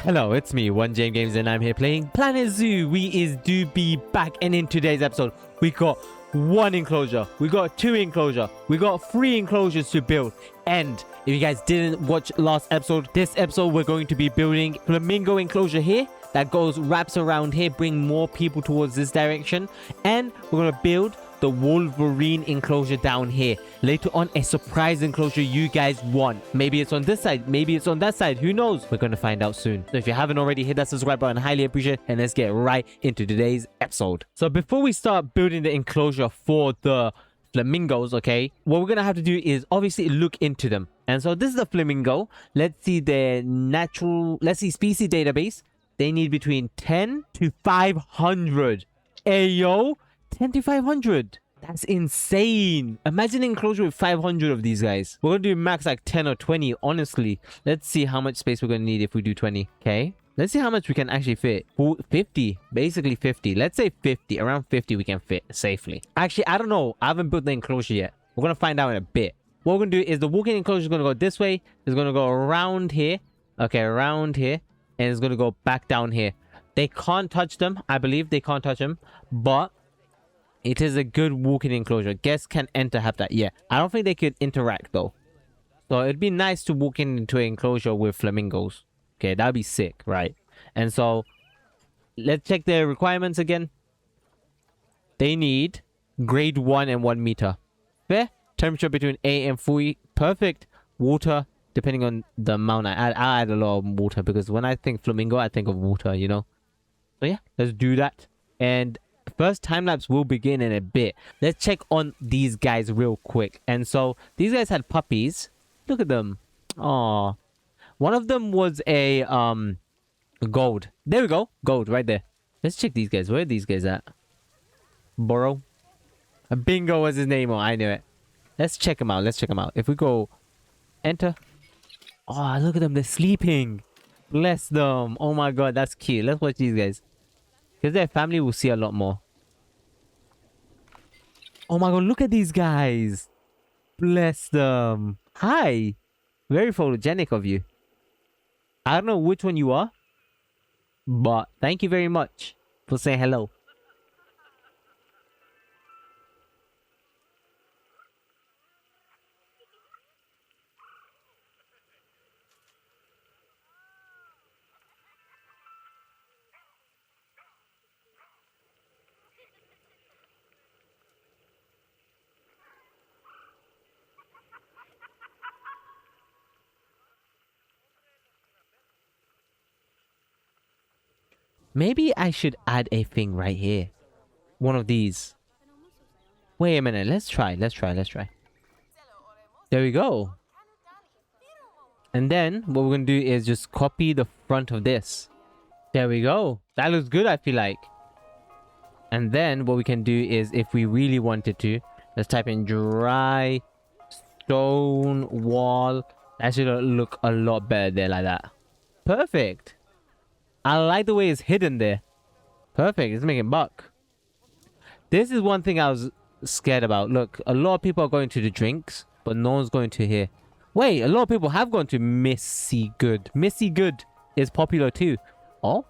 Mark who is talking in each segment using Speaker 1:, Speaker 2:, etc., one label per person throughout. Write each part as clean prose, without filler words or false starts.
Speaker 1: Hello, it's me, 1JMGames, and I'm here playing Planet Zoo. We do be back, and in today's episode, we got one enclosure, we got two enclosure, we got three enclosures to build. And if you guys didn't watch last episode, this episode we're going to be building flamingo enclosure here that wraps around here, bring more people towards this direction, and we're gonna build the Wolverine enclosure down here. Later on, a surprise enclosure you guys want. Maybe it's on this side, maybe it's on that side, who knows? We're gonna find out soon. So if you haven't already, hit that subscribe button, highly appreciate it, and let's get right into today's episode. So before we start building the enclosure for the flamingos, okay, what we're gonna have to do is obviously look into them. And so this is the flamingo. Let's see their species database. They need between 10 to 500. Ayo, 10 to 500. That's insane. Imagine an enclosure with 500 of these guys. We're gonna do max like 10 or 20, honestly. Let's see how much space we're gonna need if we do 20. Okay, let's see how much we can actually fit. 50, basically 50. Let's say 50. Around 50 we can fit safely. Actually, I don't know, I haven't built the enclosure yet. We're gonna find out in a bit. What we're gonna do is the walk-in enclosure is gonna go this way. It's gonna go around here. Okay, around here, and it's gonna go back down here. They can't touch them. I believe they can't touch them, but it is a good walk-in enclosure. Guests can enter, have that. Yeah, I don't think they could interact though. So it'd be nice to walk into an enclosure with flamingos. Okay, that'd be sick, right? And so let's check their requirements again. They need grade 1 and 1 meter. Fair. Temperature between 8 and 40. Perfect. Water, depending on the amount I add a lot of water, because when I think flamingo, I think of water, you know? So yeah, let's do that. And first time lapse will begin in a bit. Let's check on these guys real quick. And so these guys had puppies. Look at them. Aww. One of them was a gold. There we go. Gold right there. Let's check these guys. Where are these guys at? Burrow. Bingo was his name. Oh, I knew it. Let's check him out. Let's check him out. If we go enter. Oh, look at them. They're sleeping. Bless them. Oh my god, that's cute. Let's watch these guys, because their family will see a lot more. Oh my god, look at these guys. Bless them. Hi. Very photogenic of you. I don't know which one you are, but thank you very much for saying hello. Maybe I should add a thing right here. One of these. Wait a minute. Let's try. There we go. And then what we're going to do is just copy the front of this. There we go. That looks good, I feel like. And then what we can do is, if we really wanted to, let's type in dry stone wall. That should look a lot better there, like that. Perfect. I like the way it's hidden there. Perfect. It's making buck. This is one thing I was scared about. Look, a lot of people are going to the drinks, but no one's going to here. Wait, a lot of people have gone to Missy Good. Missy Good is popular too. Oh.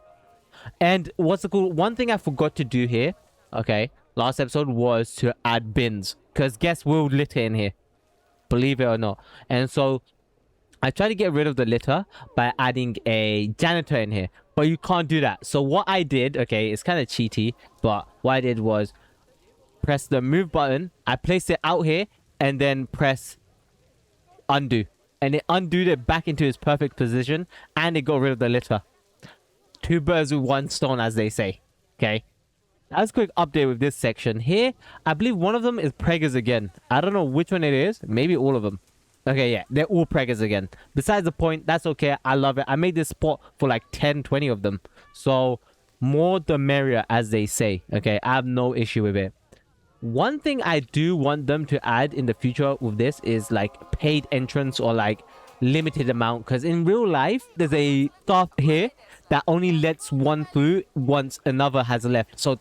Speaker 1: And what's the cool one thing I forgot to do here, okay, last episode, was to add bins, because guests will litter in here, believe it or not. And so I tried to get rid of the litter by adding a janitor in here, but you can't do that. So what I did, okay, it's kind of cheaty, but what I did was press the move button. I placed it out here and then press undo, and it undid it back into its perfect position, and it got rid of the litter. Two birds with one stone, as they say. Okay, that's a quick update with this section here. I believe one of them is preggers again. I don't know which one it is. Maybe all of them. Okay, yeah, they're all preggers again. Besides the point, that's okay. I love it. I made this spot for like 10, 20 of them. So, more the merrier, as they say. Okay, I have no issue with it. One thing I do want them to add in the future with this is like paid entrance, or like limited amount. Because in real life, there's a staff here that only lets one through once another has left. So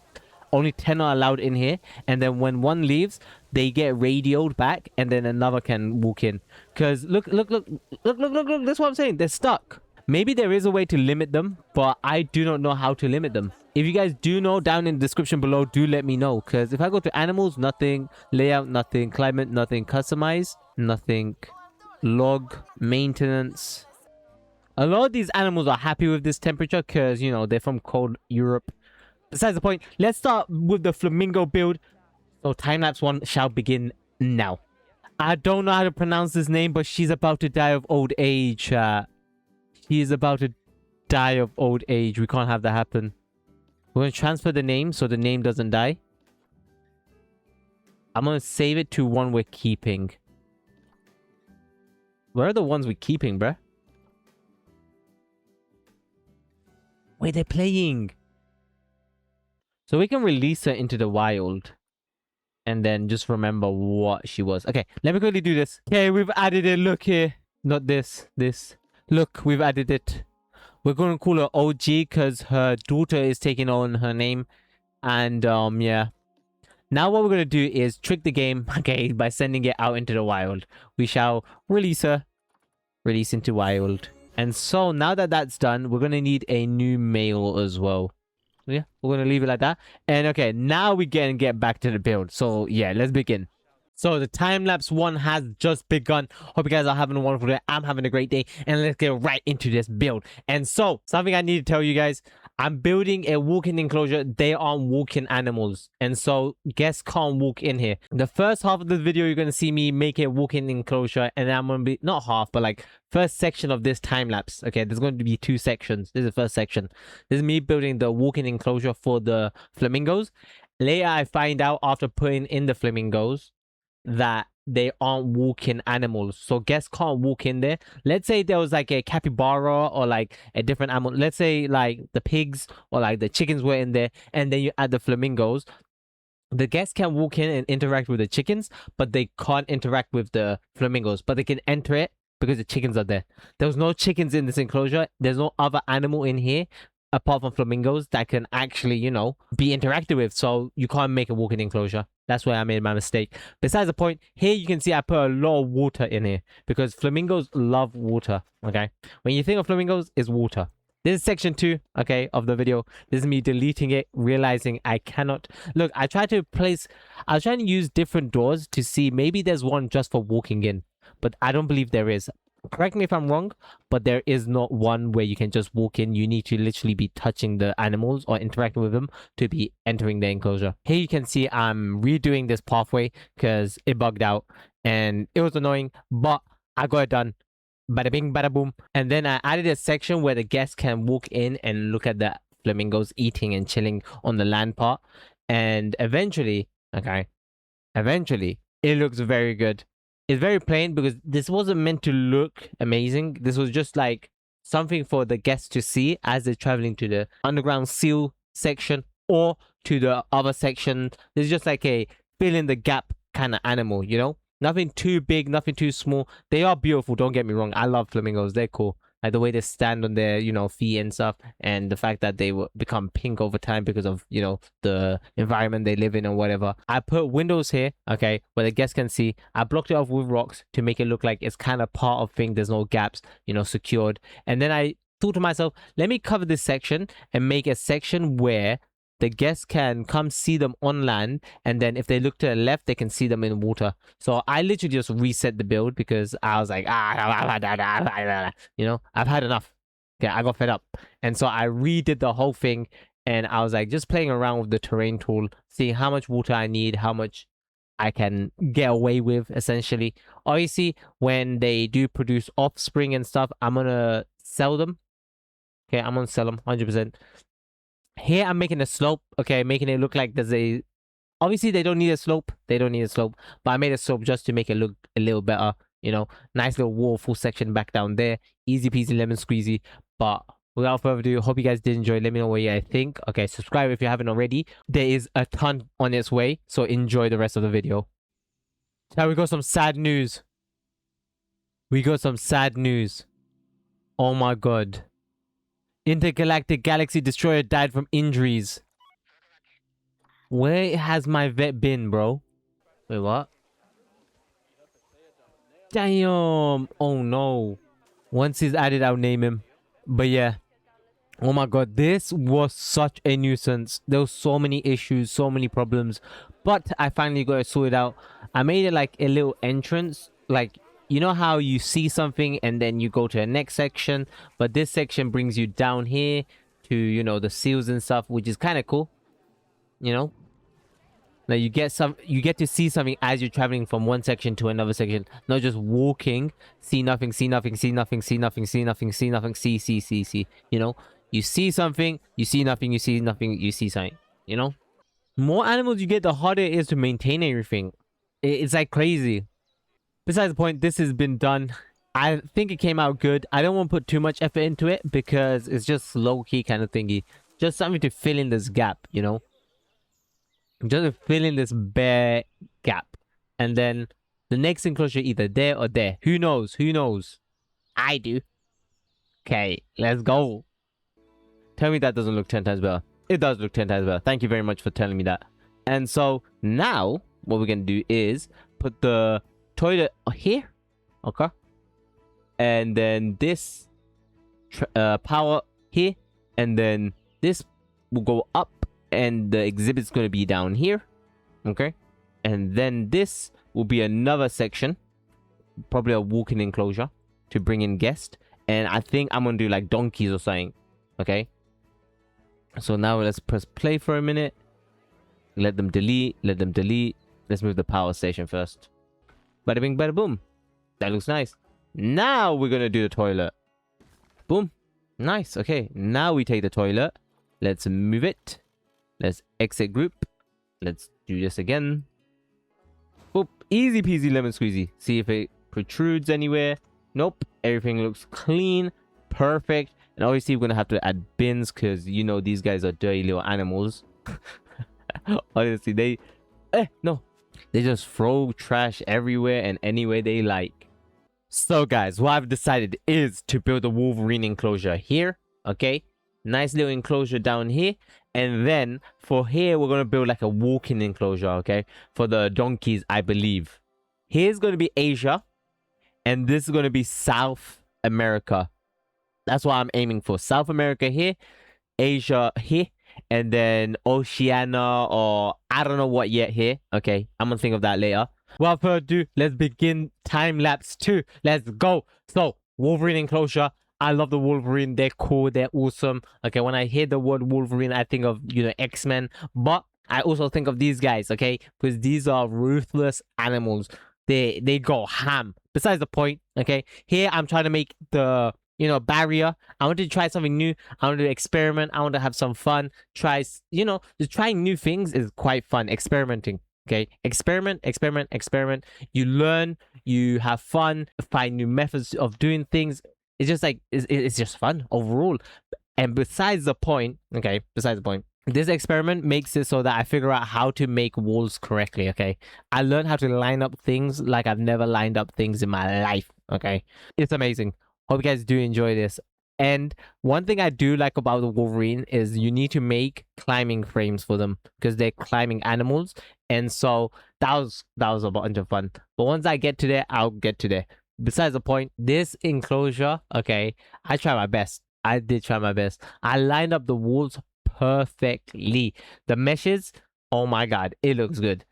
Speaker 1: only 10 are allowed in here, and then when one leaves, they get radioed back, and then another can walk in. Because look, that's what I'm saying, they're stuck. Maybe there is a way to limit them, but I do not know how to limit them. If you guys do know, down in the description below, do let me know. Because if I go to animals, nothing. Layout, nothing. Climate, nothing. Customize, nothing. Log, maintenance. A lot of these animals are happy with this temperature because, you know, they're from cold Europe. Besides the point, let's start with the flamingo build. So time-lapse 1 shall begin now. I don't know how to pronounce this name, but she's about to die of old age. She is about to die of old age. We can't have that happen. We're going to transfer the name so the name doesn't die. I'm going to save it to one we're keeping. Where are the ones we're keeping, bruh? Wait, they're playing. So we can release her into the wild. And then just remember what she was. Okay, let me quickly do this. Okay, we've added it. Look here. Not this. This. Look, we've added it. We're going to call her OG because her daughter is taking on her name. And, yeah. Now what we're going to do is trick the game, okay, by sending it out into the wild. We shall release her. Release into wild. And so now that that's done, we're going to need a new male as well. Yeah, we're going to leave it like that. And okay, now we can get back to the build. So yeah, let's begin. So the time-lapse 1 has just begun. Hope you guys are having a wonderful day. I'm having a great day. And let's get right into this build. And so, something I need to tell you guys. I'm building a walk-in enclosure. They aren't walk-in animals. And so, guests can't walk in here. The first half of the video, you're going to see me make a walk-in enclosure. And I'm going to be, not half, but like first section of this time-lapse. Okay, there's going to be 2 sections. This is the first section. This is me building the walk-in enclosure for the flamingos. Later, I find out after putting in the flamingos that they aren't walking animals, so guests can't walk in there. Let's say there was like a capybara or like a different animal. Let's say like the pigs or like the chickens were in there, and then you add the flamingos. The guests can walk in and interact with the chickens, but they can't interact with the flamingos, but they can enter it because the chickens are there. There was no chickens in this enclosure. There's no other animal in here apart from flamingos that can actually, you know, be interacted with. So you can't make a walk-in enclosure. That's where I made my mistake. Besides the point, here you can see I put a lot of water in here because flamingos love water. Okay, when you think of flamingos, it's water. This is section 2, okay, of the video. This is me deleting it, realizing I cannot. Look, I was trying to use different doors to see maybe there's one just for walking in, but I don't believe there is. Correct me if I'm wrong, but there is not one where you can just walk in. You need to literally be touching the animals or interacting with them to be entering the enclosure. Here you can see I'm redoing this pathway because it bugged out and it was annoying, but I got it done. Bada bing, bada boom. And then I added a section where the guests can walk in and look at the flamingos eating and chilling on the land part. And eventually, it looks very good. It's very plain because this wasn't meant to look amazing. This was just like something for the guests to see as they're traveling to the underground seal section or to the other section. This is just like a fill in the gap kind of animal, you know? Nothing too big, nothing too small. They are beautiful, don't get me wrong. I love flamingos. They're cool. Like the way they stand on their, you know, feet and stuff, and the fact that they will become pink over time because of, you know, the environment they live in or whatever. I put windows here, okay, where the guests can see. I blocked it off with rocks to make it look like it's kind of part of thing. There's no gaps, you know, secured. And then I thought to myself, let me cover this section and make a section where the guests can come see them on land, and then if they look to the left, they can see them in water. So I literally just reset the build because I was like, you know, I've had enough. Okay, I got fed up. And so I redid the whole thing, and I was like, just playing around with the terrain tool, seeing how much water I need, how much I can get away with, essentially. Obviously, when they do produce offspring and stuff, I'm gonna sell them. Okay, I'm gonna sell them 100%. Here I'm making a slope, okay, making it look like there's a... Obviously, they don't need a slope. They don't need a slope. But I made a slope just to make it look a little better, you know. Nice little waterfall section back down there. Easy peasy lemon squeezy. But without further ado, hope you guys did enjoy. Let me know what you guys think. Okay, subscribe if you haven't already. There is a ton on its way, so enjoy the rest of the video. Now we got some sad news. We got some sad news. Oh my god. Intergalactic Galaxy Destroyer died from injuries. Where has my vet been, bro? Wait, what? Damn. Oh, no. Once he's added, I'll name him. But yeah, oh my god, this was such a nuisance. There was so many issues, so many problems, but I finally got it sorted out. I made it like a little entrance, like, you know how you see something and then you go to the next section, but this section brings you down here to, you know, the seals and stuff, which is kind of cool, you know. Now you get to see something as you're traveling from one section to another section, not just walking, see nothing, see nothing, see nothing, see nothing, see nothing, see nothing, see, you know. You see something, you see nothing, you see nothing, you see something, you know. More animals you get, the harder it is to maintain everything. It's like crazy. Besides the point, this has been done. I think it came out good. I don't want to put too much effort into it because it's just low-key kind of thingy. Just something to fill in this gap, you know. Just to fill in this bare gap. And then the next enclosure either there or there. Who knows? Who knows? I do. Okay, let's go. Tell me that doesn't look 10 times better. It does look 10 times better. Thank you very much for telling me that. And so now what we're going to do is put the toilet here. Okay. And then this power here. And then this will go up. And the exhibit's going to be down here. Okay. And then this will be another section. Probably a walk-in enclosure to bring in guests. And I think I'm going to do like donkeys or something. Okay. So now let's press play for a minute. Let them delete. Let them delete. Let's move the power station first. Bada bing, bada boom. That looks nice. Now we're going to do the toilet. Boom. Nice. Okay. Now we take the toilet. Let's move it. Let's exit group. Let's do this again. Boop. Easy peasy lemon squeezy. See if it protrudes anywhere. Nope. Everything looks clean. Perfect. And obviously we're going to have to add bins because, you know, these guys are dirty little animals. Honestly, they just throw trash everywhere and anywhere they like. So guys, what I've decided is to build a Wolverine enclosure here. Okay. Nice little enclosure down here. And then for here, we're going to build like a walk-in enclosure, okay? For the donkeys, I believe. Here's going to be Asia. And this is going to be South America. That's what I'm aiming for. South America here. Asia here. And then Oceania or I don't know what yet here. Okay, I'm going to think of that later. Without further ado, let's begin time-lapse 2. Let's go. So, Wolverine enclosure. I love the Wolverine. They're cool. They're awesome. Okay, when I hear the word Wolverine, I think of, you know, X-Men. But I also think of these guys, okay? Because these are ruthless animals. They go ham. Besides the point, okay? Here, I'm trying to make the, you know, barrier. I want to try something new. I want to experiment. I want to have some fun. Try, you know, just trying new things is quite fun. Experimenting. Okay, experiment. You learn, you have fun, find new methods of doing things. It's just like, it's just fun overall. And besides the point, okay, this experiment makes it so that I figure out how to make walls correctly, okay? I learned how to line up things like I've never lined up things in my life, okay? It's amazing. Hope you guys do enjoy this. And one thing I do like about the Wolverine is you need to make climbing frames for them because they're climbing animals. And so that was a bunch of fun. But once I get to there, I'll get to there. Besides the point, this enclosure, okay, I tried my best. I did try my best. I lined up the walls perfectly. The meshes, oh my god, it looks good.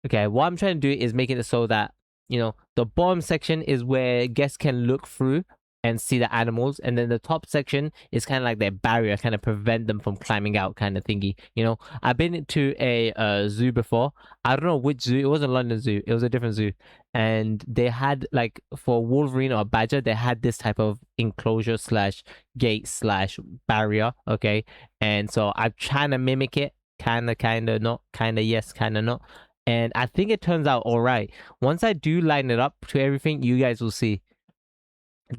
Speaker 1: Okay, what I'm trying to do is make it so that, you know, the bottom section is where guests can look through and see the animals, and then the top section is kind of like their barrier, kind of prevent them from climbing out kind of thingy. You know, I've been to a zoo before. I don't know which zoo. It wasn't London Zoo. It was a different zoo, and they had like for Wolverine or Badger, they had this type of enclosure slash gate slash barrier. Okay, and so I'm trying to mimic it. Kind of not. Kind of yes. Kind of not. And I think it turns out all right. Once I do line it up to everything, you guys will see.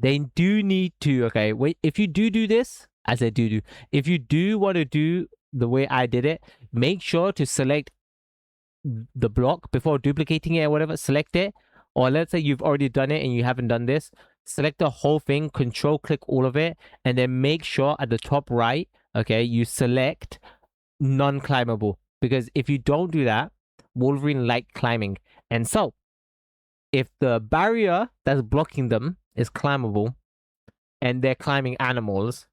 Speaker 1: They do need to, okay, wait, if you do this, I said do, if you do want to do the way I did it, make sure to select the block before duplicating it or whatever, select it. Or let's say you've already done it and you haven't done this, select the whole thing, control click all of it, and then make sure at the top right, okay, you select non-climbable. Because if you don't do that, Wolverine like climbing. And so, if the barrier that's blocking them is climbable, and they're climbing animals,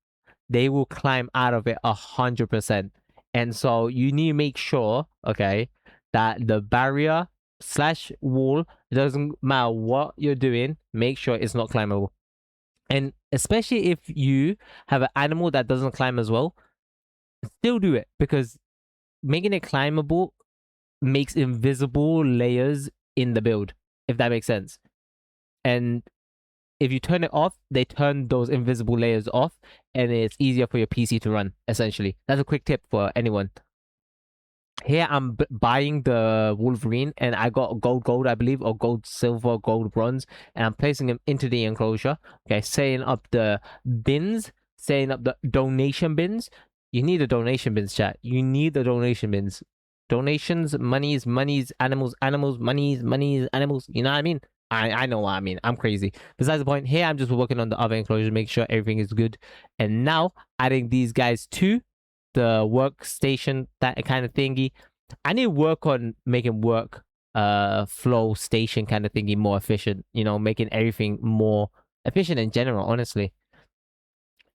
Speaker 1: they will climb out of it 100%. And so you need to make sure, okay, that the barrier slash wall, it doesn't matter what you're doing, make sure it's not climbable. And especially if you have an animal that doesn't climb as well, still do it, because making it climbable makes invisible layers in the build, if that makes sense. And if you turn it off, they turn those invisible layers off, and it's easier for your PC to run, essentially. That's a quick tip for anyone. Here I'm buying the Wolverine, and I got gold, I believe, or gold, silver, gold, bronze, and I'm placing them into the enclosure. Okay, setting up the bins, setting up the donation bins. You need the donation bins, chat. You need the donation bins. Donations, monies, animals, monies, animals. You know what I mean? I know what I mean. I'm crazy. Besides the point, here I'm just working on the other enclosure, make sure everything is good. And now adding these guys to the workstation, that kind of thingy. I need to work on making work flow station kind of thingy more efficient, you know, making everything more efficient in general, honestly.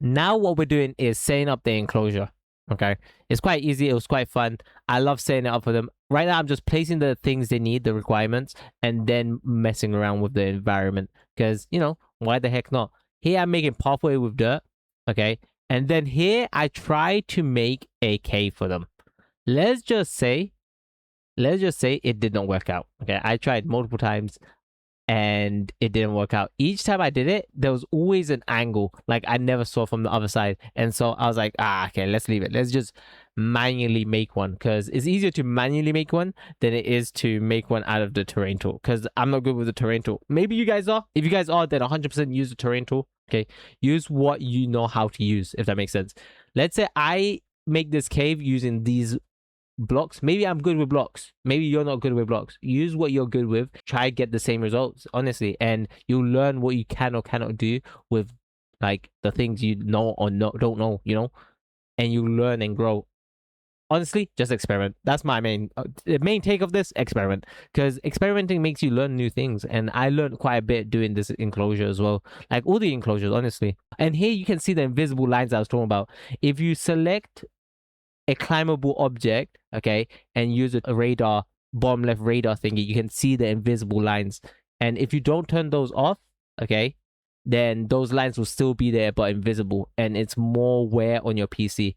Speaker 1: Now what we're doing is setting up the enclosure. Okay, it's quite easy, it was quite fun. I love setting it up for them. Right now I'm just placing the things they need, the requirements, and then messing around with the environment, because, you know, why the heck not? Here I'm making pathway with dirt. Okay, and then here I try to make a cave for them. Let's just say it did not work out. Okay, I tried multiple times and it didn't work out. Each time I did it, there was always an angle like I never saw from the other side. And so I was like, okay, let's leave it. Let's just manually make one, because it's easier to manually make one than it is to make one out of the terrain tool, because I'm not good with the terrain tool. Maybe you guys are. If you guys are, then 100% use the terrain tool. Okay, use what you know how to use, if that makes sense. Let's say I make this cave using these blocks. Maybe I'm good with blocks. Maybe you're not good with blocks. Use what you're good with. Try get the same results, honestly, and you'll learn what you can or cannot do with like the things you know or don't know, you know, and you learn and grow. Honestly, just experiment. That's my main take of this: experiment, because experimenting makes you learn new things, and I learned quite a bit doing this enclosure as well, like all the enclosures, honestly. And here you can see the invisible lines I was talking about. If you select a climbable object, okay, and use a radar, bottom left radar thingy, you can see the invisible lines. And if you don't turn those off, okay, then those lines will still be there but invisible, and it's more wear on your PC.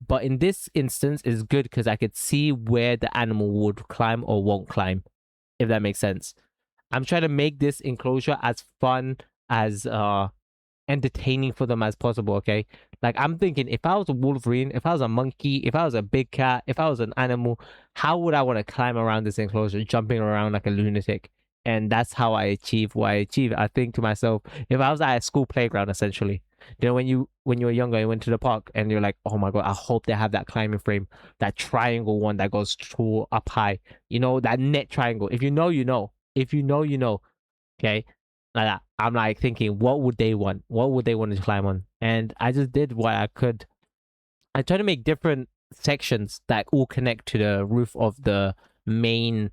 Speaker 1: But in this instance, it's good because I could see where the animal would climb or won't climb, if that makes sense. I'm trying to make this enclosure as fun, as entertaining for them as possible, okay? Like, I'm thinking, if I was a wolverine, if I was a monkey, if I was a big cat, if I was an animal, how would I want to climb around this enclosure, jumping around like a lunatic? And that's how I achieve what I achieve. I think to myself, if I was at a school playground, essentially, you know, when you were younger, you went to the park and you're like, oh my god, I hope they have that climbing frame, that triangle one that goes tall up high, you know, that net triangle. If you know, you know. If you know, you know. Okay, like that. I'm like thinking, what would they want? What would they want to climb on? And I just did what I could. I tried to make different sections that all connect to the roof of the main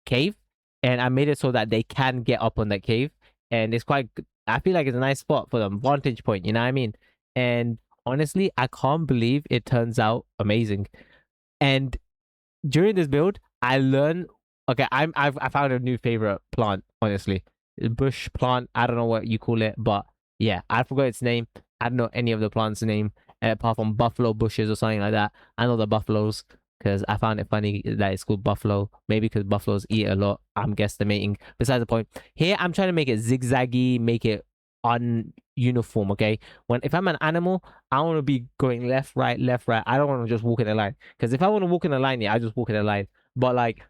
Speaker 1: cave, and I made it so that they can get up on that cave, and it's quite. I feel like it's a nice spot for them, vantage point. You know what I mean? And honestly, I can't believe it turns out amazing. And during this build, I learned. Okay, I found a new favorite plant. Honestly, bush plant. I don't know what you call it, but yeah, I forgot its name. I don't know any of the plants' name apart from buffalo bushes or something like that. I know the buffaloes because I found it funny that it's called buffalo. Maybe because buffaloes eat a lot. I'm guesstimating. Besides the point, here I'm trying to make it zigzaggy, make it ununiform. Okay, if I'm an animal, I want to be going left, right, left, right. I don't want to just walk in a line, because if I want to walk in a line, yeah, I just walk in a line. But like,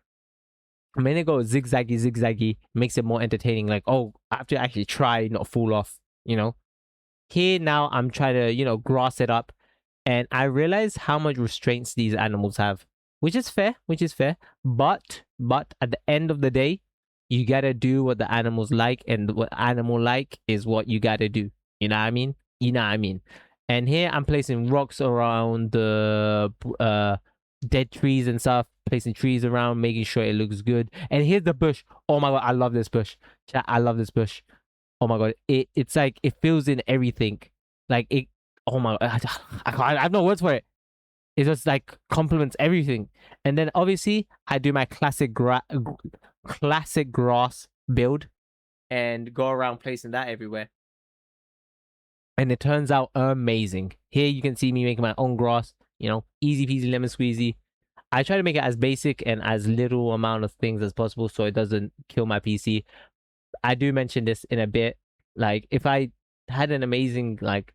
Speaker 1: when it goes zigzaggy, makes it more entertaining. Like, oh, I have to actually try not fall off, you know. Here now I'm trying to, you know, grass it up, and I realize how much restraints these animals have, which is fair, but at the end of the day, you gotta do what the animals like, and what animal like is what you gotta do. You know what I mean? And here I'm placing rocks around the dead trees and stuff, placing trees around, making sure it looks good. And here's the bush. Oh my god, I love this bush. Chat, I love this bush. Oh my god, it's like it fills in everything. Like it. Oh my god, I have no words for it. It just like complements everything. And then obviously I do my classic grass build and go around placing that everywhere. And it turns out amazing. Here you can see me making my own grass. You know, easy peasy lemon squeezy. I try to make it as basic and as little amount of things as possible so it doesn't kill my PC. I do mention this in a bit. Like if I had an amazing like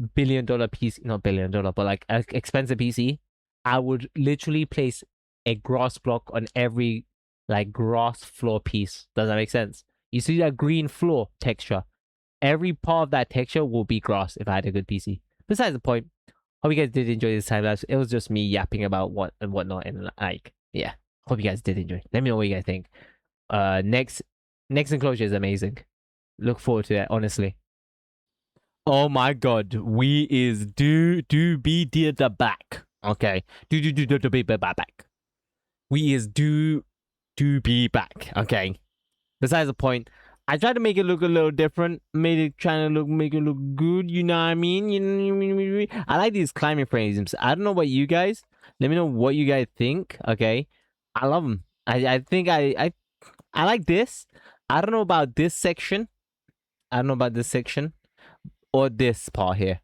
Speaker 1: $1 billion PC, not $1 billion, but like an expensive PC, I would literally place a grass block on every like grass floor piece. Does that make sense? You see that green floor texture? Every part of that texture will be grass if I had a good PC. Besides the point, hope you guys did enjoy this time lapse. It was just me yapping about what and whatnot, and like, yeah. Hope you guys did enjoy. Let me know what you guys think. Next enclosure is amazing. Look forward to that, honestly. Oh my god, we is do be dear the back. Okay. Do be back. We is do be back. Okay. Besides the point, I tried to make it look a little different. Make it look good. You know what I mean? I like these climbing frames. I don't know about you guys. Let me know what you guys think. Okay. I love them. I think I like this. I don't know about this section. Or this part here.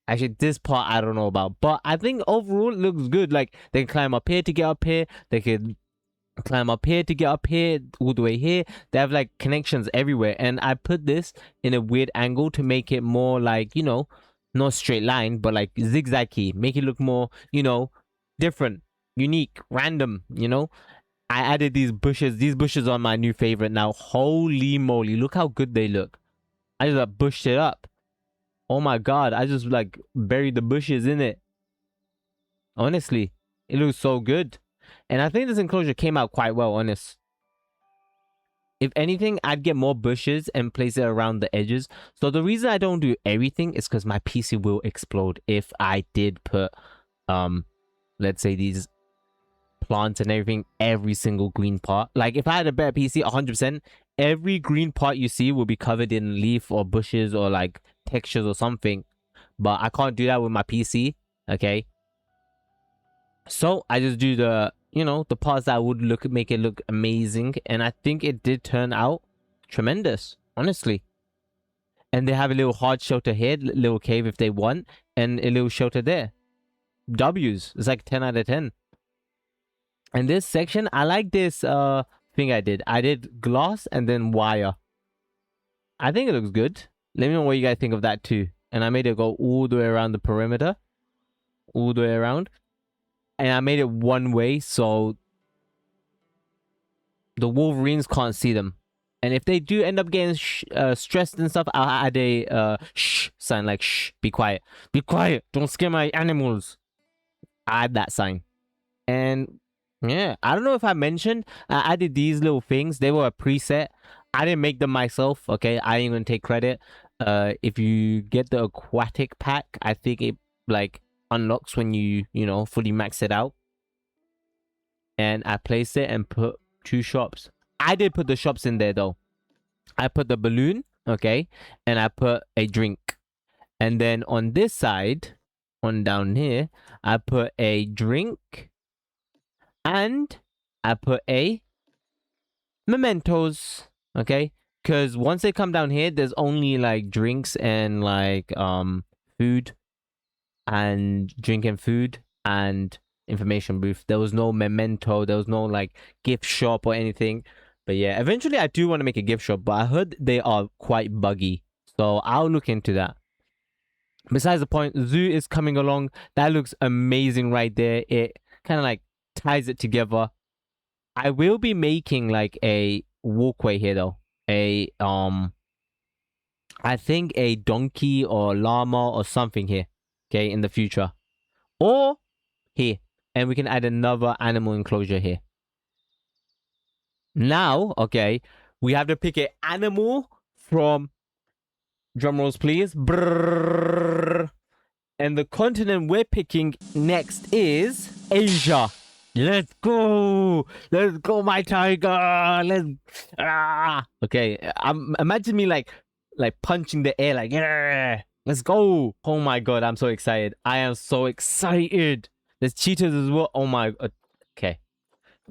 Speaker 1: Actually, this part I don't know about. But I think overall it looks good. Like, they can climb up here to get up here. They can climb up here to get up here, all the way here. They have, like, connections everywhere. And I put this in a weird angle to make it more, like, you know, not straight line, but, like, zigzaggy. Make it look more, you know, different, unique, random, you know? I added these bushes. These bushes are my new favorite now. Holy moly. Look how good they look. I just like, bushed it up. Oh my god, I just like buried the bushes in it. Honestly, it looks so good. And I think this enclosure came out quite well, honest. If anything, I'd get more bushes and place it around the edges. So the reason I don't do everything is because my PC will explode if I did put, let's say these plants and everything, every single green part. Like if I had a better PC, 100%, every green part you see will be covered in leaf or bushes or like textures or something. But I can't do that with my PC. Okay. So I just do the, you know, the parts that would make it look amazing. And I think it did turn out tremendous, honestly. And they have a little hard shelter here, little cave if they want, and a little shelter there. W's. It's like 10 out of 10. And this section, I like this thing I did. I did glass and then wire. I think it looks good. Let me know what you guys think of that too. And I made it go all the way around the perimeter. All the way around. And I made it one way so the Wolverines can't see them. And if they do end up getting stressed and stuff, I'll add a shh sign, like shh, be quiet. Be quiet. Don't scare my animals. I add that sign. And yeah, I don't know if I mentioned, I added these little things. They were a preset. I didn't make them myself, okay? I ain't gonna take credit. If you get the aquatic pack, I think it, like, unlocks when you know, fully max it out. And I placed it and put 2 shops. I did put the shops in there, though. I put the balloon, okay? And I put a drink. And then on this side, on down here, I put a drink. And I put a mementos, okay? Because once they come down here, there's only like drinks and like food and drink and food and information booth. There was no memento. There was no like gift shop or anything. But yeah, eventually I do want to make a gift shop, but I heard they are quite buggy. So I'll look into that. Besides the point, zoo is coming along. That looks amazing right there. It kind of like ties it together. I will be making like a walkway here though. I think a donkey or llama or something here. Okay, in the future. Or here. And we can add another animal enclosure here. Now, okay, we have to pick an animal from, drum rolls please. Brrr. And the continent we're picking next is Asia. Let's go. Let's go, my tiger. Let's okay. Imagine me like punching the air like yeah. Let's go. Oh my god, I'm so excited. I am so excited. There's cheetahs as well. Oh my okay.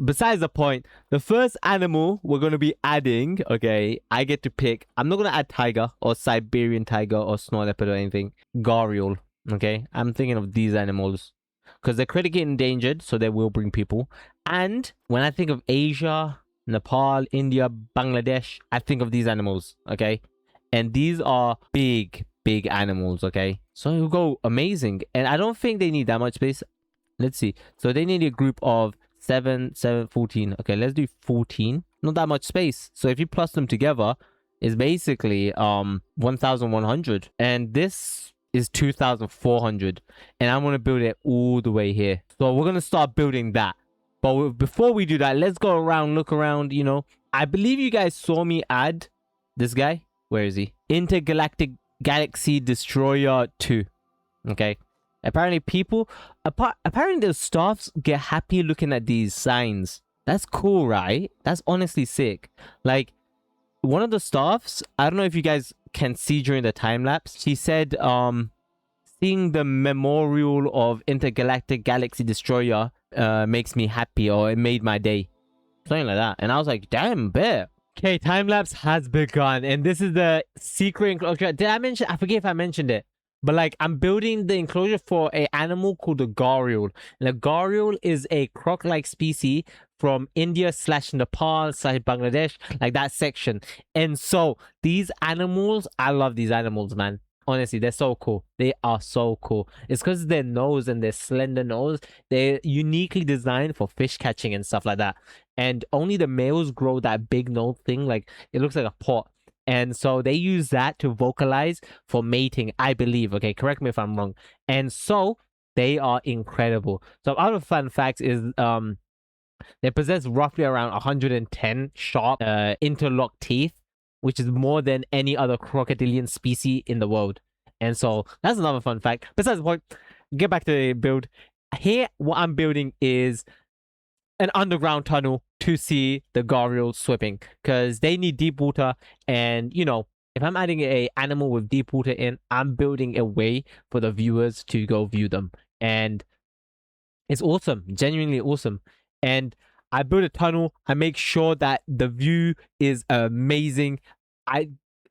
Speaker 1: Besides the point, the first animal we're going to be adding, okay, I get to pick. I'm not going to add tiger or Siberian tiger or snow leopard or anything. Gharial, okay? I'm thinking of these animals because they're critically endangered, so they will bring people. And when I think of Asia, Nepal, India, Bangladesh, I think of these animals, okay? And these are big, big animals, okay? So it'll go amazing. And I don't think they need that much space. Let's see. So they need a group of 7, 7, 14. Okay, let's do 14. Not that much space. So if you plus them together, it's basically 1,100. And this is 2,400. And I'm going to build it all the way here. So we're going to start building that. But before we do that, let's go around, look around, you know. I believe you guys saw me add this guy. Where is he? Intergalactic Galaxy Destroyer 2. Okay. Apparently apparently the staffs get happy looking at these signs. That's cool, right? That's honestly sick. Like, one of the staffs, I don't know if you guys can see during the time lapse, she said, seeing the memorial of Intergalactic Galaxy Destroyer makes me happy, or it made my day. Something like that. And I was like, damn, bet. Okay, time lapse has begun, and this is the secret enclosure. Did I mention? I forget if I mentioned it. But like, I'm building the enclosure for an animal called the gharial. And the gharial is a croc-like species from India / Nepal / Bangladesh, like that section. And so these animals, I love these animals, man. Honestly, they're so cool. They are so cool. It's because their nose and their slender nose, they're uniquely designed for fish catching and stuff like that. And only the males grow that big nose thing. Like, it looks like a pot. And so they use that to vocalize for mating, I believe. Okay, correct me if I'm wrong. And so they are incredible. So other fun facts is they possess roughly around 110 sharp interlocked teeth, which is more than any other crocodilian species in the world. And so that's another fun fact. Besides the point, get back to the build. Here, what I'm building is an underground tunnel to see the gharials swimming, because they need deep water. And you know, if I'm adding a animal with deep water in, I'm building a way for the viewers to go view them. And it's awesome, genuinely awesome. And I build a tunnel. I make sure that the view is amazing.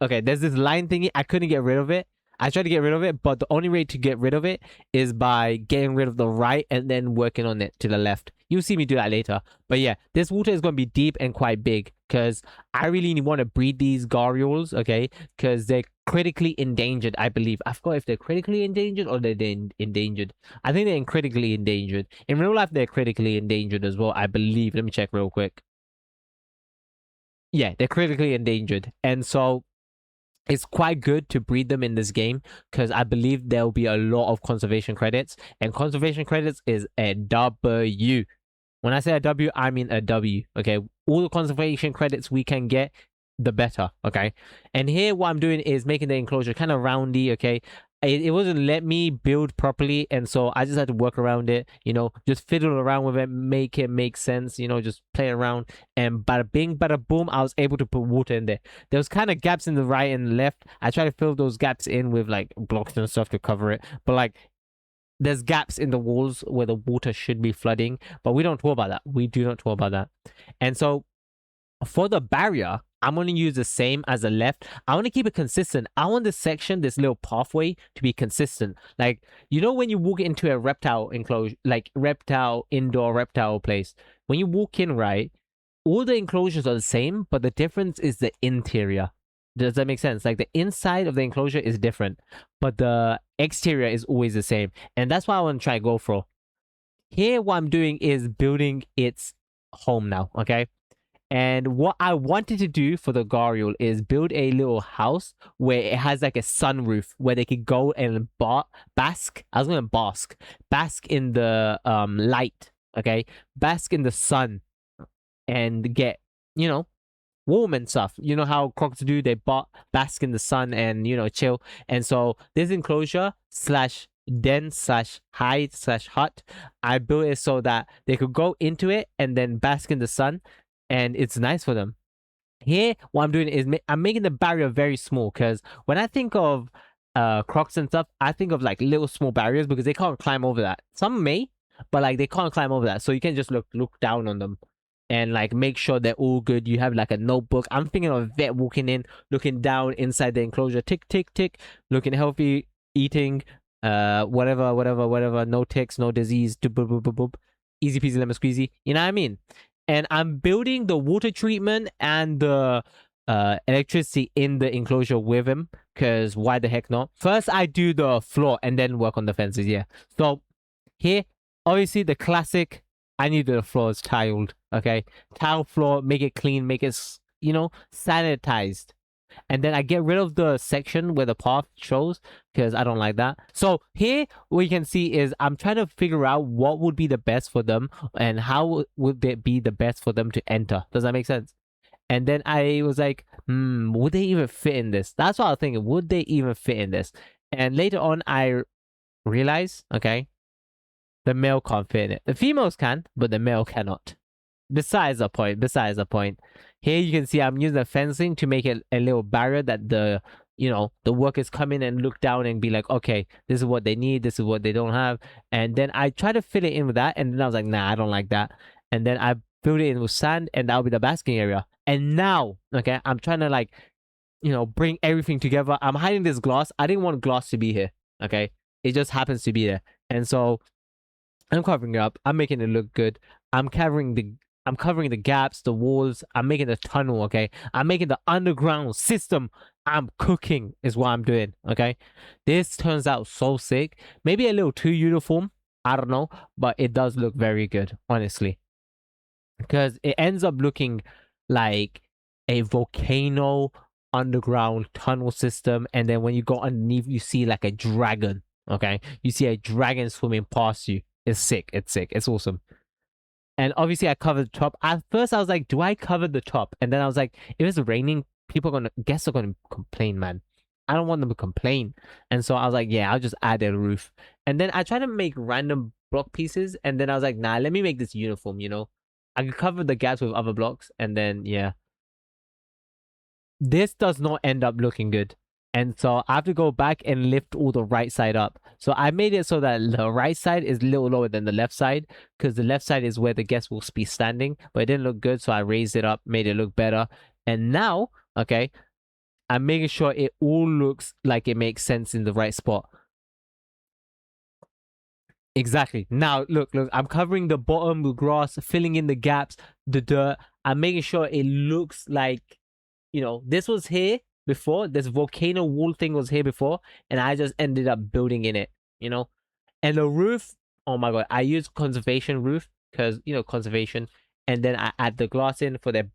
Speaker 1: Okay, there's this line thingy. I couldn't get rid of it. I tried to get rid of it, but the only way to get rid of it is by getting rid of the right and then working on it to the left. You'll see me do that later. But yeah, this water is going to be deep and quite big, because I really want to breed these gharials, okay? Because they're critically endangered, I believe. I forgot if they're critically endangered or they're endangered. I think they're critically endangered. In real life, they're critically endangered as well, I believe. Let me check real quick. Yeah, they're critically endangered. And so it's quite good to breed them in this game, because I believe there will be a lot of conservation credits. And conservation credits is a W. When I say a W, I mean a W, okay? All the conservation credits we can get, the better, okay? And here, what I'm doing is making the enclosure kind of roundy, okay? It wasn't let me build properly, and so I just had to work around it, you know, just fiddle around with it, make it make sense, you know, just play around. And bada bing, bada boom, I was able to put water in there. There was kind of gaps in the right and left. I tried to fill those gaps in with like blocks and stuff to cover it, but like, there's gaps in the walls where the water should be flooding, but we don't talk about that. We do not talk about that. And so for the barrier, I'm going to use the same as the left. I want to keep it consistent. I want this section, this little pathway, to be consistent. Like, you know, when you walk into a reptile enclosure, like indoor reptile place, when you walk in, right, all the enclosures are the same, but the difference is the interior. Does that make sense? Like, the inside of the enclosure is different, but the exterior is always the same. And that's why I want to try go for. Here, what I'm doing is building its home now, okay? And what I wanted to do for the gharial is build a little house where it has like a sunroof where they could go and bask. I was going to bask in the light, okay? Bask in the sun and get, you know, warm and stuff. You know how crocs do, they bask in the sun and, you know, chill. And so this enclosure / den slash hide slash hut. I built it so that they could go into it and then bask in the sun, and it's nice for them. Here, what I'm doing is I'm making the barrier very small, because when I think of crocs and stuff, I think of like little small barriers because they can't climb over that. Some may, but like they can't climb over that. So you can just look down on them and like make sure they're all good. You have like a notebook. I'm thinking of a vet walking in, looking down inside the enclosure, tick, tick, tick, looking healthy, eating, whatever, no ticks, no disease, boop, boop, boop, boop. Easy peasy lemon squeezy. You know what I mean? And I'm building the water treatment and the electricity in the enclosure with him, because why the heck not? First, I do the floor and then work on the fences. Yeah. So here, obviously, the classic. I need the floors tiled. Okay, tile floor, make it clean, make it sanitized. And then I get rid of the section where the path shows, because I don't like that. So here, what you can see is I'm trying to figure out what would be the best for them and how would it be the best for them to enter. Does that make sense? And then I was like, would they even fit in this? That's what I was thinking. Would they even fit in this? And later on, I realized, okay, the male can't fit in it. The females can, but the male cannot. Besides the point. Here you can see I'm using the fencing to make it a little barrier that the workers come in and look down and be like, okay, this is what they need, this is what they don't have. And then I try to fit it in with that, and then I was like, nah, I don't like that. And then I built it in with sand, and that'll be the basking area. And now, okay, I'm trying to like, bring everything together. I'm hiding this glass. I didn't want glass to be here, okay? It just happens to be there. And so I'm covering it up. I'm making it look good. I'm covering the gaps, the walls. I'm making the tunnel, okay? I'm making the underground system. I'm cooking is what I'm doing, okay? This turns out so sick. Maybe a little too uniform. I don't know. But it does look very good, honestly. Because it ends up looking like a volcano underground tunnel system. And then when you go underneath, you see like a dragon, okay? You see a dragon swimming past you. It's sick. It's sick. It's awesome. And obviously I covered the top. At first I was like, do I cover the top? And then I was like, if it's raining, guests are gonna complain, man. I don't want them to complain. And so I was like, yeah, I'll just add a roof. And then I tried to make random block pieces, and then I was like, nah, let me make this uniform, I could cover the gaps with other blocks, and then yeah. This does not end up looking good. And so I have to go back and lift all the right side up. So I made it so that the right side is a little lower than the left side, because the left side is where the guests will be standing. But it didn't look good, so I raised it up, made it look better. And now, okay, I'm making sure it all looks like it makes sense in the right spot. Exactly. Now, look, I'm covering the bottom with grass, filling in the gaps, the dirt. I'm making sure it looks like, this was here before. This volcano wall thing was here before, and I just ended up building in it, And the roof, oh my god, I use conservation roof because, conservation. And then I add the glass in for the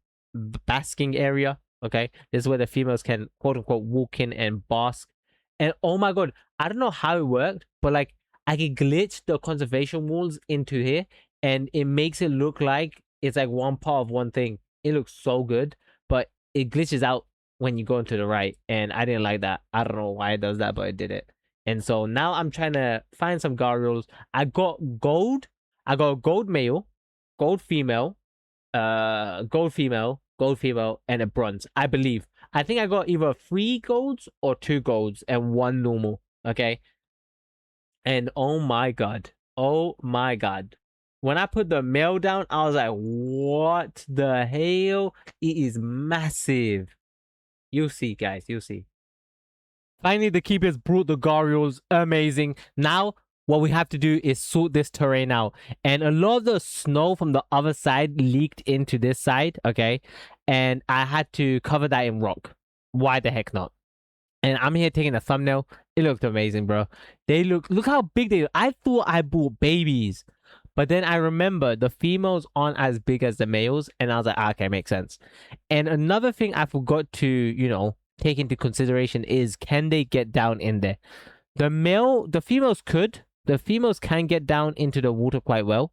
Speaker 1: basking area, okay? This is where the females can, quote unquote, walk in and bask. And oh my god, I don't know how it worked, but like, I can glitch the conservation walls into here, and it makes it look like it's like one part of one thing. It looks so good, but it glitches out when you go into the right, and I didn't like that. I don't know why it does that, but it did it. And so now I'm trying to find some gargoyles. I got gold. I got gold male, gold female, gold female, and a bronze, I believe. I think I got either 3 golds or 2 golds and 1 normal, okay? And oh my god. When I put the male down, I was like, what the hell? It is massive. You'll see, guys. You'll see. Finally, the keepers brought the gargoyles. Amazing. Now, what we have to do is sort this terrain out. And a lot of the snow from the other side leaked into this side, okay? And I had to cover that in rock. Why the heck not? And I'm here taking a thumbnail. It looked amazing, bro. Look how big they look. I thought I bought babies. But then I remember the females aren't as big as the males. And I was like, okay, makes sense. And another thing I forgot to, take into consideration is, can they get down in there? The females could. The females can get down into the water quite well.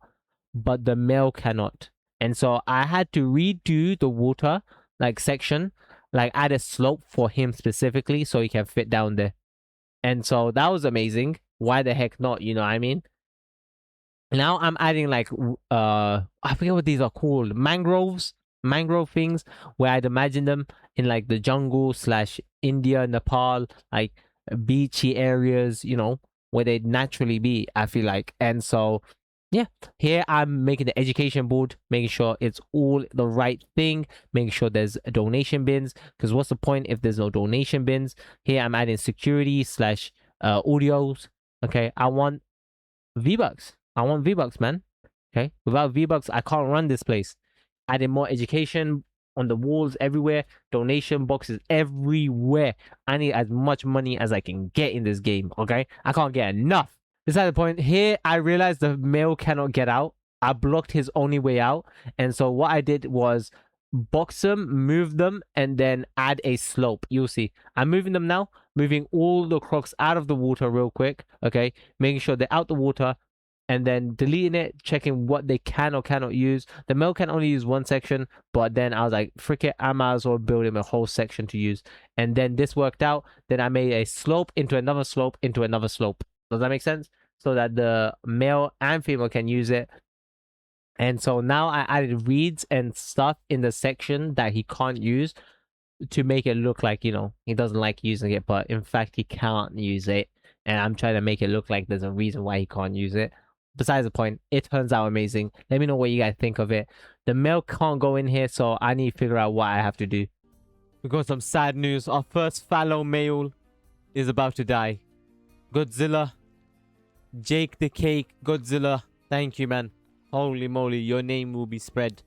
Speaker 1: But the male cannot. And so I had to redo the water, section. Add a slope for him specifically so he can fit down there. And so that was amazing. why the heck not? You know what I mean? Now I'm adding like I forget what these are called, mangrove things, where I'd imagine them in like the jungle slash India, Nepal, like beachy areas, you know, where they'd naturally be, I feel like. And so yeah, here I'm making the education board, making sure it's all the right thing, making sure there's donation bins, because what's the point if there's no donation bins? Here I'm adding security slash audios. Okay, I want V-Bucks. I want V-Bucks, man. Okay. Without V-Bucks, I can't run this place. Adding more education on the walls everywhere. Donation boxes everywhere. I need as much money as I can get in this game. Okay. I can't get enough. Besides the point, here I realized the male cannot get out. I blocked his only way out. And so what I did was box them, move them, and then add a slope. You'll see. I'm moving them now, moving all the crocs out of the water real quick. Okay. Making sure they're out the water, and then deleting it, checking what they can or cannot use. The male can only use one section, but then I was like, frick it, I might as well build him a whole section to use. And then this worked out. Then I made a slope into another slope into another slope. Does that make sense? So that the male and female can use it. And so now I added reeds and stuff in the section that he can't use to make it look like, you know, he doesn't like using it, but in fact he can't use it. And I'm trying to make it look like there's a reason why he can't use it. Besides the point, it turns out amazing. Let me know what you guys think of it. The male can't go in here, so I need to figure out what I have to do. We got some sad news. Our first fallow male is about to die. Godzilla. Jake the Cake. Godzilla. Thank you, man. Holy moly, your name will be spread.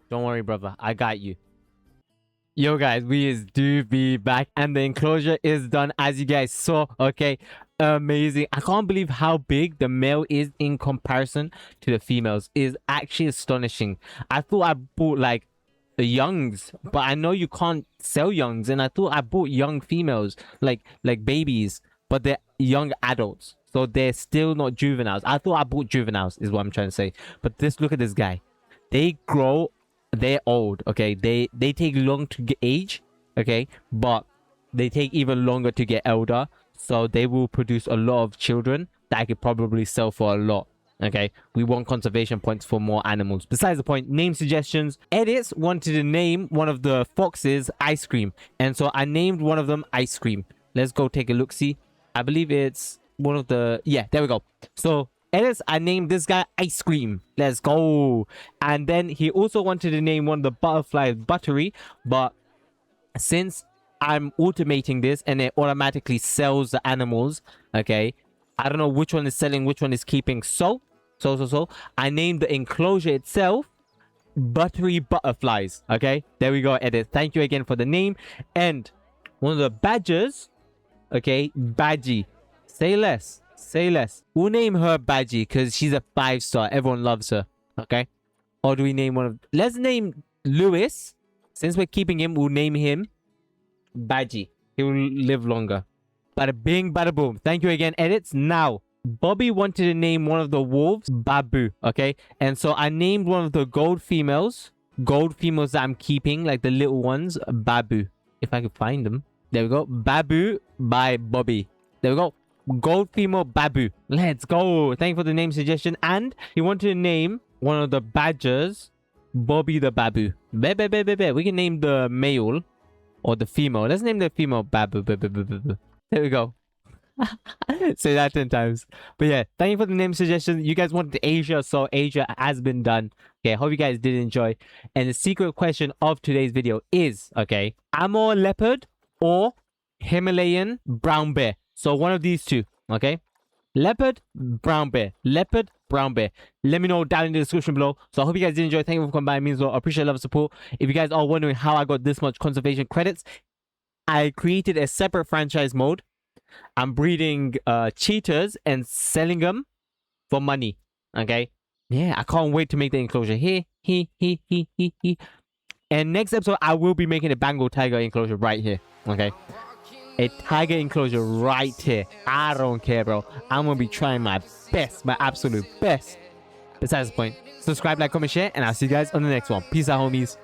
Speaker 1: Don't worry, brother. I got you. Yo, guys, we do be back, and the enclosure is done, as you guys saw. Okay, amazing. I can't believe how big the male is in comparison to the females. It is actually astonishing. I thought I bought like the youngs, but I know you can't sell youngs, and I thought I bought young females, like babies, but they're young adults, so they're still not juveniles. I thought I bought juveniles, is what I'm trying to say. But look at this guy. They grow. They're old. Okay, they take long to get age. Okay, but they take even longer to get elder. So they will produce a lot of children that I could probably sell for a lot. Okay, we want conservation points for more animals. Besides the point, name suggestions. Edits wanted to name one of the foxes Ice Cream, and so I named one of them Ice Cream. Let's go take a look. See, I believe it's one of the, yeah, there we go. So Edits, I named this guy Ice Cream. Let's go. And then he also wanted to name one of the butterflies Buttery, but since I'm automating this and it automatically sells the animals, okay, I don't know which one is selling, which one is keeping. So I named the enclosure itself Buttery Butterflies. Okay, there we go. Edit. Thank you again for the name. And one of the badgers, okay, Badgie. Say less. Say less. We'll name her Badgie because she's a 5-star. Everyone loves her. Okay. Or do we name one of... Let's name Lewis. Since we're keeping him, we'll name him Badgie. He will live longer. Bada bing, bada boom. Thank you again, Edits. Now, Bobby wanted to name one of the wolves Babu. Okay. And so I named one of the gold females. Gold females that I'm keeping, like the little ones, Babu. If I could find them. There we go. Babu by Bobby. There we go. Gold female Babu. Let's go. Thank you for the name suggestion. And he wanted to name one of the badgers Bobby the Babu. We can name the male or the female. Let's name the female Babu. There we go. Say that 10 times. But yeah, thank you for the name suggestion. You guys wanted Asia, so Asia has been done. Okay, hope you guys did enjoy. And the secret question of today's video is, okay, Amur leopard or Himalayan brown bear. So one of these two, okay? Leopard, brown bear. Leopard, brown bear. Let me know down in the description below. So I hope you guys did enjoy. Thank you for coming by. It means a lot. I appreciate love and support. If you guys are wondering how I got this much conservation credits, I created a separate franchise mode. I'm breeding cheetahs and selling them for money, okay? Yeah, I can't wait to make the enclosure here. And next episode, I will be making a Bengal tiger enclosure right here, okay? A tiger enclosure right here. I don't care, bro. I'm gonna be trying my best, my absolute best. Besides the point, subscribe, like, comment, share, and I'll see you guys on the next one. Peace out, homies.